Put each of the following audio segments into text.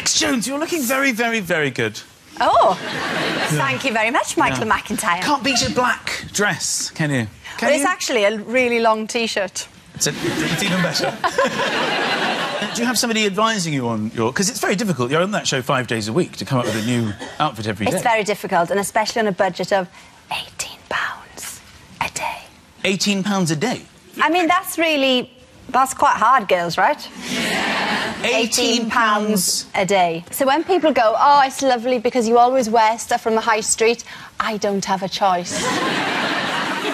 Alex Jones, you're looking very, very, very good. Oh, thank you very much, Michael McIntyre. Can't beat a black dress, can you? Well, it's actually a really long T-shirt. It's even better. Do you have somebody advising you on your... Because it's very difficult. You're on that show 5 days a week to come up with a new outfit every day. It's very difficult, and especially on a budget of £18 a day. £18 a day? I mean, that's quite hard, girls, right? £18 a day. So when people go, oh, it's lovely because you always wear stuff from the high street, I don't have a choice.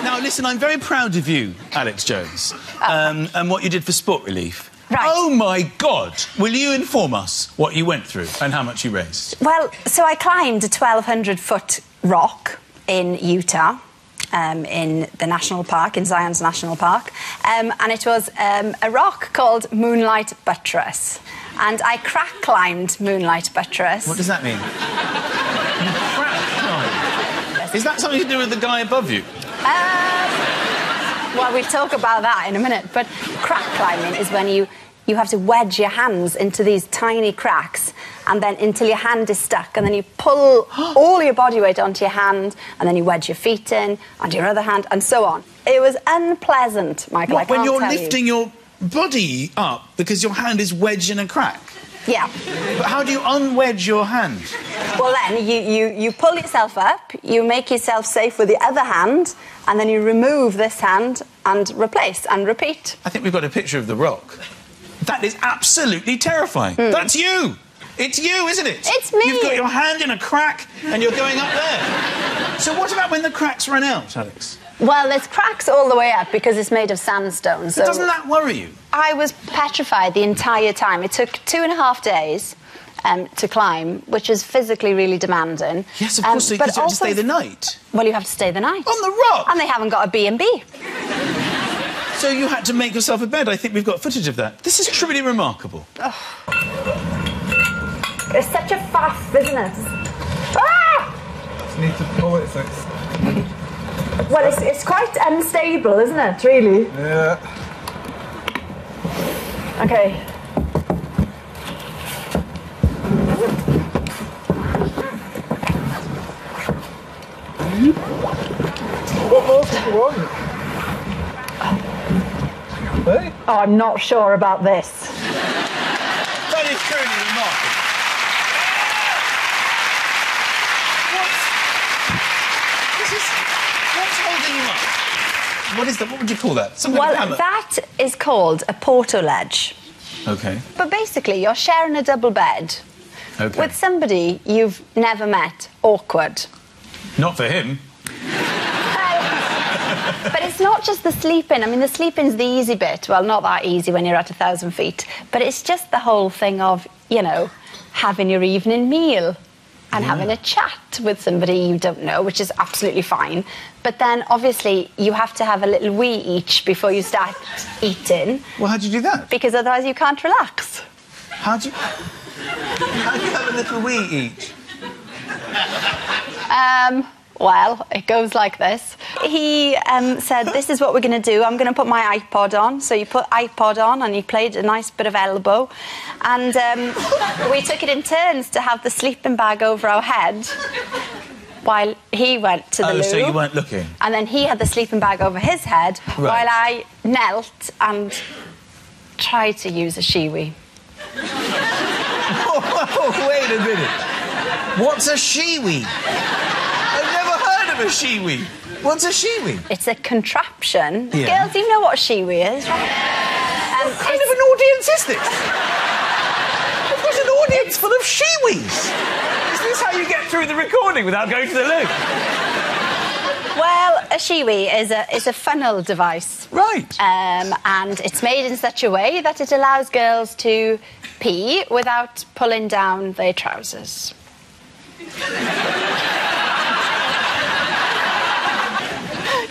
Now, listen, I'm very proud of you, Alex Jones, and what you did for Sport Relief. Right. Oh, my God. Will you inform us what you went through and how much you raised? Well, so I climbed a 1,200-foot rock in Utah, in the national park, in Zion's National Park, and it was a rock called Moonlight Buttress. And I crack climbed Moonlight Buttress. What does that mean? You crack climb? Is that something to do with the guy above you? Well, we'll talk about that in a minute, but crack climbing is when you have to wedge your hands into these tiny cracks and then until your hand is stuck, and then you pull all your body weight onto your hand, and then you wedge your feet in onto your other hand, and so on. It was unpleasant, Michael. What, when you're lifting your body up because your hand is wedged in a crack? Yeah. But how do you unwedge your hand? Well, then you pull yourself up, you make yourself safe with the other hand, and then you remove this hand and replace and repeat. I think we've got a picture of the rock. That is absolutely terrifying. That's you! It's you, isn't it? It's me! You've got your hand in a crack and you're going up there. So what about when the cracks run out, Alex? Well, there's cracks all the way up because it's made of sandstone. So doesn't that worry you? I was petrified the entire time. It took 2.5 days to climb, which is physically really demanding. Yes, of course, so you have to stay the night. Well, you have to stay the night. On the rock? And they haven't got a B&B. So you had to make yourself a bed. I think we've got footage of that. This is truly remarkable. Oh. It's such a faff, isn't it? Ah! Just need to pull it so it's... Well, it's quite unstable, isn't it, really? Yeah. OK. What more do you want? Hey? Oh, I'm not sure about this. That is truly remarkable. What's holding you up? What is that? What would you call that? Well, that is called a portaledge. OK. But basically, you're sharing a double bed with somebody you've never met. Awkward. Not for him. But it's not just the sleeping. I mean, the sleeping's the easy bit. Well, not that easy when you're at 1,000 feet. But it's just the whole thing of, you know, having your evening meal and having a chat with somebody you don't know, which is absolutely fine. But then, obviously, you have to have a little wee each before you start eating. Well, how do you do that? Because otherwise you can't relax. How do you have a little wee each? Well, it goes like this. He said, this is what we're going to do. I'm going to put my iPod on. So you put iPod on and you played a nice bit of elbow. And we took it in turns to have the sleeping bag over our head while he went to the loo. So you weren't looking? And then he had the sleeping bag over his head while I knelt and tried to use a shiwi. Oh, wait a minute. What's a shiwi? A shiwi. What's a shiwi? It's a contraption. Yeah. Girls, you know what a shiwi is, right? What kind of an audience is this? There's an audience full of shiwis. Is this how you get through the recording without going to the loo? Well, a shiwi is a funnel device. Right. And it's made in such a way that it allows girls to pee without pulling down their trousers.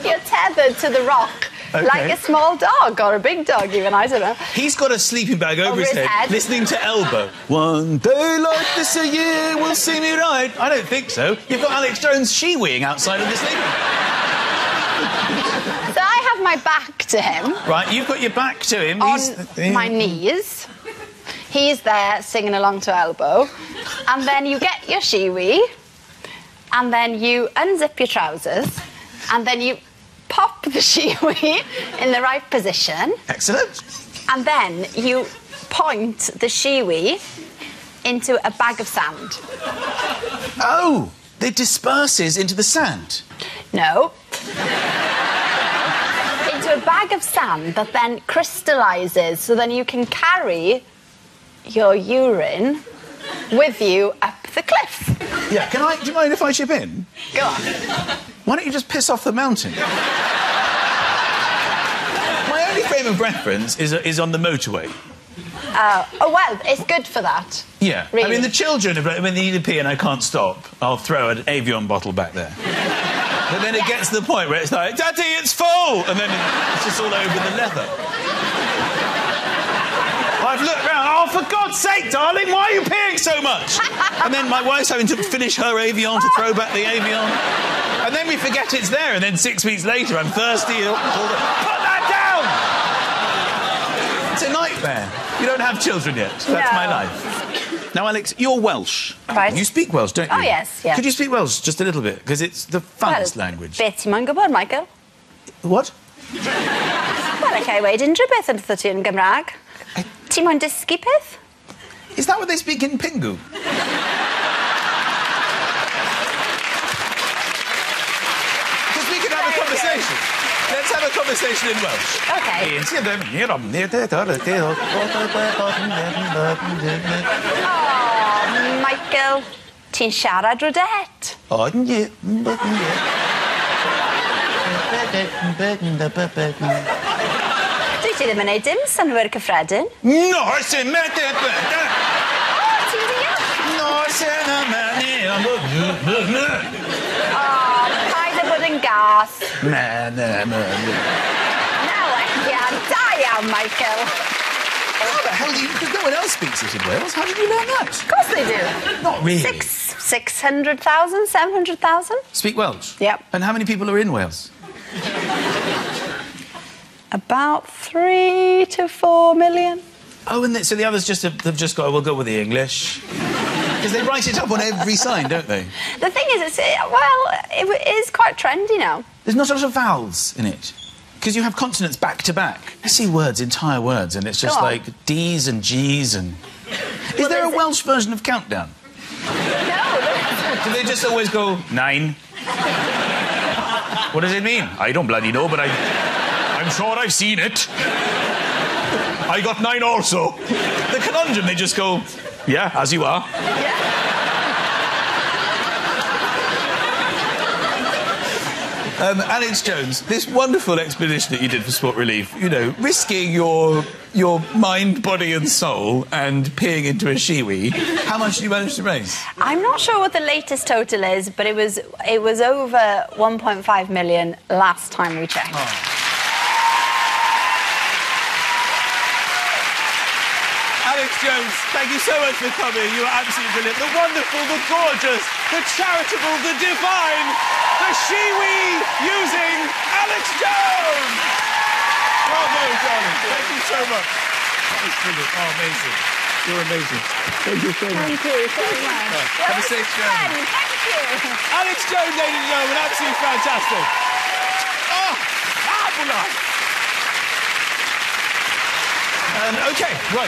You're tethered to the rock, like a small dog, or a big dog even, I don't know. He's got a sleeping bag over his head, listening to Elbow. One day like this a year will see me right. I don't think so. You've got Alex Jones shiwiing outside of the sleeping bag. So I have my back to him. Right, you've got your back to him. On my knees. He's there singing along to Elbow. And then you get your shiwi, and then you unzip your trousers, and then you pop the shiwi in the right position. Excellent. And then you point the shiwi into a bag of sand. Oh, it disperses into the sand. No. Into a bag of sand that then crystallises, so then you can carry your urine with you up the cliff. Yeah, do you mind if I chip in? Go on. Why don't you just piss off the mountain? My only frame of reference is on the motorway. Oh, well, it's good for that. Yeah. Really. I mean, the children, when they need a pee and I can't stop, I'll throw an Avion bottle back there. But then it gets to the point where it's like, Daddy, it's full! And then it's just all over the leather. I've looked round, oh, for God's sake, darling, why are you peeing so much? And then my wife's having to finish her Avion to throw back the Avion. And then we forget it's there, and then 6 weeks later, I'm thirsty. Put that down! It's a nightmare. You don't have children yet. That's my life. Now, Alex, you're Welsh. Right. You speak Welsh, don't you? Oh, yes, yeah. Could you speak Welsh just a little bit? Because it's the funnest language. Beth ti'n gwybod, Michael? What? Wel, ac I weid unrhyw beth yn wrtho ti yn Gymraeg. Ti'n moyn dysgu peth? Is that what they speak in Pingu? Because we could have a conversation. Let's have a conversation in Welsh. OK. Oh, Michael, ti'n siarad rodet? O, nie. Dwi ti ddim yn neud dim synwyr cyffredin. No, sy'n mete. O, ti'n deall? No, sy'n mete. O, paid â bod yn gas. Na. Naw, ecian, da iawn, Michael. How the hell do you... Because no one else speaks it in Wales. How did you learn that? Of course they do. Not really. 600,000, 700,000? Speak Welsh? Yep. And how many people are in Wales? About 3 to 4 million. Oh, and so the others they've just got, we'll go with the English. Because they write it up on every sign, don't they? The thing is, it is quite trendy now. There's not a lot of vowels in it. Because you have consonants back to back. I see words, entire words, and it's just like D's and G's and... Is there a Welsh version of Countdown? No. Do they just always go 9? What does it mean? I don't bloody know, but I'm sure I've seen it. I got 9 also. The conundrum, they just go, yeah, as you are. Yeah. Alex Jones, this wonderful expedition that you did for Sport Relief, you know, risking your mind, body and soul and peeing into a shiwi, how much did you manage to raise? I'm not sure what the latest total is, but it was over 1.5 million last time we checked. Oh. Alex Jones, thank you so much for coming. You were absolutely brilliant. The wonderful, the gorgeous, the charitable, the divine, the shiwi using Alex Jones! Bravo, darling. Thank you so much. That was brilliant. Oh, amazing. You're amazing. Thank you so much. Thank you so much. Have a safe journey. Thank you. Alex Jones, ladies and gentlemen, absolutely fantastic. Oh, fabulous. OK, right.